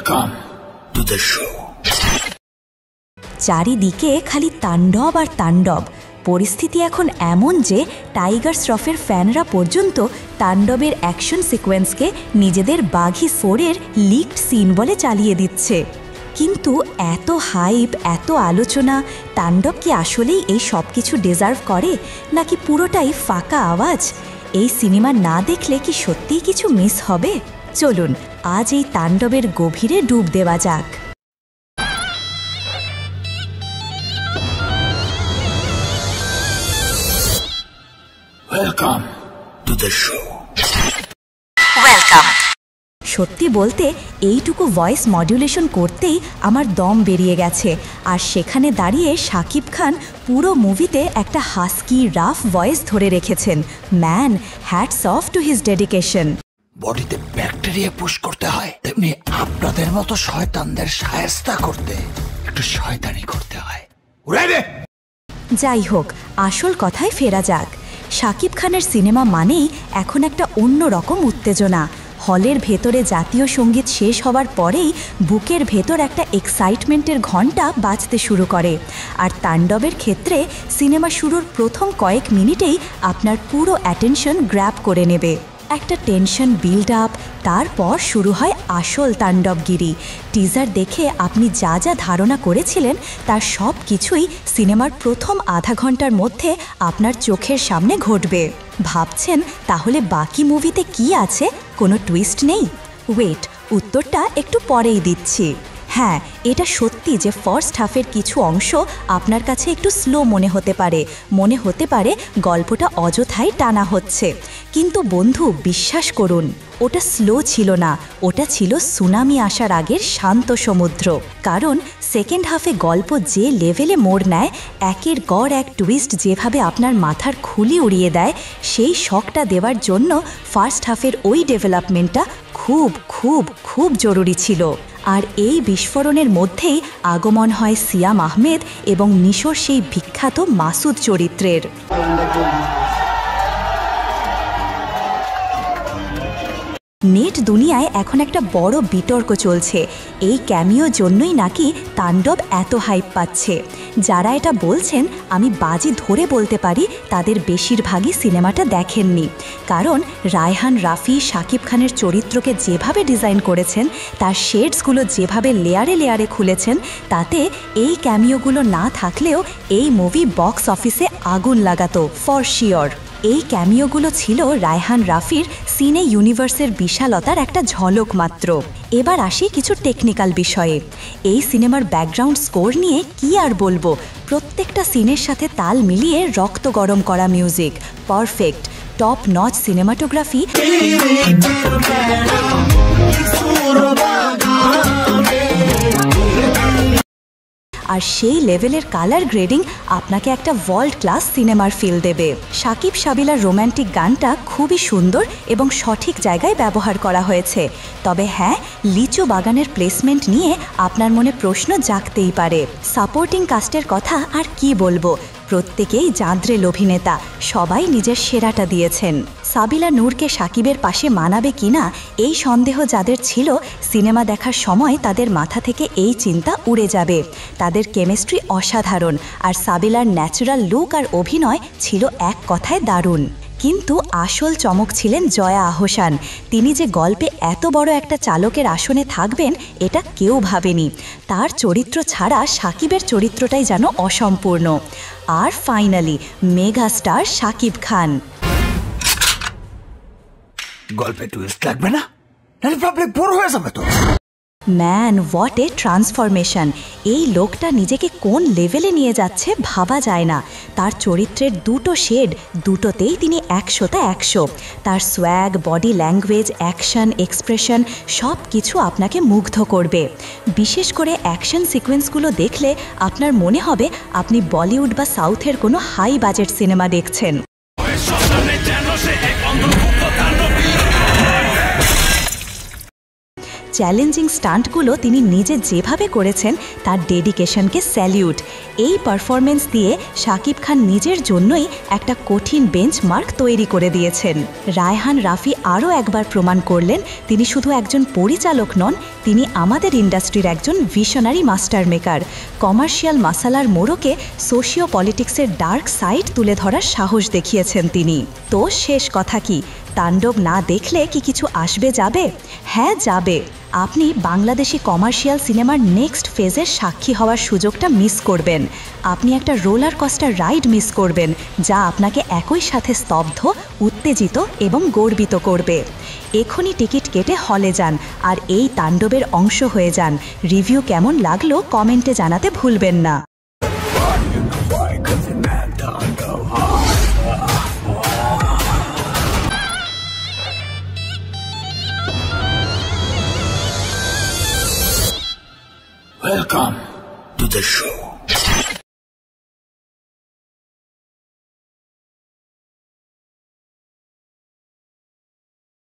Welcome to the show. চারিদিকে খালি তাণ্ডব আর তাণ্ডব। পরিস্থিতি এখন এমন যে টাইগার শ্রফের ফ্যানরা পর্যন্ত তাণ্ডবের অ্যাকশন সিকোয়েন্সকে নিজেদের বাঘি 4-এর লিকড সিন বলে চালিয়ে দিচ্ছে। কিন্তু এত হাইপ, এত আলোচনা, তাণ্ডব কি আসলেই এই সব কিছু ডিজার্ভ করে, নাকি পুরোটাই ফাঁকা আওয়াজ? এই সিনেমা না দেখলে কি সত্যিই কিছু মিস হবে? চলুন আজ এই তাণ্ডবের গভীরে ডুব দেওয়া যাক। Welcome to the show. Welcome. সত্যি বলতে এইটুকু ভয়েস মডুলেশন করতেই আমার দম বেরিয়ে গেছে। আর সেখানে দাঁড়িয়ে শাকিব খান পুরো মুভিতে একটা হাস্কি রাফ ভয়েস ধরে রেখেছেন। Man, hats off to his dedication. বডিতে ব্যাকটেরিয়া পুশ করতে হয়, তেমনি আপনাদের মতো শয়তানদের শায়েস্তা করতে একটু শয়তানি করতে হয়। যাই হোক, আসল কথায় ফেরা যাক। শাকিব খানের সিনেমা মানেই এখন একটা অন্য রকম উত্তেজনা। হলের ভেতরে জাতীয় সঙ্গীত শেষ হওয়ার পরেই বুকের ভেতর একটা এক্সাইটমেন্টের ঘণ্টা বাজতে শুরু করে। আর তাণ্ডবের ক্ষেত্রে সিনেমা শুরুর প্রথম কয়েক মিনিটেই আপনার পুরো অ্যাটেনশন গ্র্যাব করে নেবে। একটা টেনশন বিল্ড আপ, তারপর শুরু হয় আসল তাণ্ডবগিরি। টিজার দেখে আপনি যা যা ধারণা করেছিলেন তার সব কিছুই সিনেমার প্রথম আধা ঘন্টার মধ্যে আপনার চোখের সামনে ঘটবে। ভাবছেন তাহলে বাকি মুভিতে কি আছে, কোনো টুইস্ট নেই? ওয়েট, উত্তরটা একটু পরেই দিচ্ছি। হ্যাঁ, এটা সত্যি যে ফার্স্ট হাফের কিছু অংশ আপনার কাছে একটু স্লো মনে হতে পারে গল্পটা অযথাই টানা হচ্ছে। কিন্তু বন্ধু, বিশ্বাস করুন, ওটা স্লো ছিল না, ওটা ছিল সুনামি আসার আগের শান্ত সমুদ্র। কারণ সেকেন্ড হাফে গল্প যে লেভেলে মোড় নেয়, একের গড় এক টুইস্ট যেভাবে আপনার মাথার খুলি উড়িয়ে দেয়, সেই শকটা দেওয়ার জন্য ফার্স্ট হাফের ওই ডেভেলপমেন্টটা খুব খুব খুব জরুরি ছিল। আর এই বিস্ফোরণের মধ্যেই আগমন হয় সিয়াম আহমেদ এবং নিশোর সেই বিখ্যাত মাসুদ চরিত্রের। নেট দুনিয়ায় এখন একটা বড় বিতর্ক চলছে, এই ক্যামিওর জন্যই নাকি তাণ্ডব এত হাইপ পাচ্ছে। যারা এটা বলছেন, আমি বাজি ধরে বলতে পারি তাদের বেশিরভাগই সিনেমাটা দেখেননি। কারণ রায়হান রাফি শাকিব খানের চরিত্রকে যেভাবে ডিজাইন করেছেন, তার শেডসগুলো যেভাবে লেয়ারে লেয়ারে খুলেছেন, তাতে এই ক্যামিওগুলো না থাকলেও এই মুভি বক্স অফিসে আগুন লাগাতো ফর শিওর। এই ক্যামিওগুলো ছিল রায়হান রাফির সিনে ইউনিভার্সের বিশালতার একটা ঝলক মাত্র। এবার আসি কিছু টেকনিক্যাল বিষয়ে। এই সিনেমার ব্যাকগ্রাউন্ড স্কোর নিয়ে কি আর বলবো, প্রত্যেকটা সিনের সাথে তাল মিলিয়ে রক্ত গরম করা music, perfect, top notch cinematography, আর সেই লেভেলের কালার গ্রেডিং আপনাকে একটা ওয়ার্ল্ড ক্লাস সিনেমার ফিল দেবে। সাকিব সাবিলার রোম্যান্টিক গানটা খুবই সুন্দর এবং সঠিক জায়গায় ব্যবহার করা হয়েছে। তবে হ্যাঁ, লিচু বাগানের প্লেসমেন্ট নিয়ে আপনার মনে প্রশ্ন জাগতেই পারে। সাপোর্টিং কাস্টের কথা আর কি বলবো, প্রত্যেকেই জাঁদরেল অভিনেতা, সবাই নিজের সেরাটা দিয়েছেন। সাবিলা নূরকে সাকিবের পাশে মানাবে কিনা এই সন্দেহ যাদের ছিল, সিনেমা দেখার সময় তাদের মাথা থেকে এই চিন্তা উড়ে যাবে। তাদের কেমিস্ট্রি অসাধারণ, আর সাবিলার ন্যাচারাল লুক আর অভিনয় ছিল এক কথায় দারুণ। কিন্তু আসল চমক ছিলেন জয়া আহসান। তিনি যে গল্পে এত বড় একটা চালকের আসনে থাকবেন, এটা কেউ ভাবেনি। তার চরিত্র ছাড়া সাকিবের চরিত্রটাই যেন অসম্পূর্ণ। আর finally mega star Shakib Khan. গল্পে টুইস্ট লাগবে না, নাহলে পাবলিক বোর হয়ে যাবে তো। Man, what a transformation! এই লোকটা নিজেকে কোন লেভেলে নিয়ে যাচ্ছে ভাবা যায় না। তার চরিত্রের দুটো শেড, দুটোতেই তিনি 100তে 100। তার swag, body language, action, expression সব কিছু আপনাকে মুগ্ধ করবে। বিশেষ করে অ্যাকশন সিকোয়েন্সগুলো দেখলে আপনার মনে হবে আপনি বলিউড বা সাউথের কোনো হাই বাজেট সিনেমা দেখছেন। চ্যালেঞ্জিং স্টান্টগুলো তিনি নিজে যেভাবে করেছেন তার ডেডিকেশনকে স্যালিউট। এই পারফরমেন্স দিয়ে শাকিব খান নিজের জন্যই একটা কঠিন বেঞ্চমার্ক তৈরি করে দিয়েছেন। রায়হান রাফি আরও একবার প্রমাণ করলেন তিনি শুধু একজন পরিচালক নন, তিনি আমাদের ইন্ডাস্ট্রির একজন ভিশনারি মাস্টার মেকার। কমার্শিয়াল মাসালার মোড়কে সোশিও পলিটিক্সের ডার্ক সাইড তুলে ধরার সাহস দেখিয়েছেন তিনি। তো শেষ কথা কি, তাণ্ডব না দেখলে কি কিছু আসবে যাবে? হ্যাঁ যাবে। আপনি বাংলাদেশি কমার্শিয়াল সিনেমার নেক্সট ফেজের সাক্ষী হওয়ার সুযোগটা মিস করবেন। আপনি একটা রোলার কস্টার রাইড মিস করবেন, যা আপনাকে একই সাথে স্তব্ধ, উত্তেজিত এবং গর্বিত করবে। এখনই টিকিট কেটে হলে যান আর এই তাণ্ডবের অংশ হয়ে যান। রিভিউ কেমন লাগলো কমেন্টে জানাতে ভুলবেন না।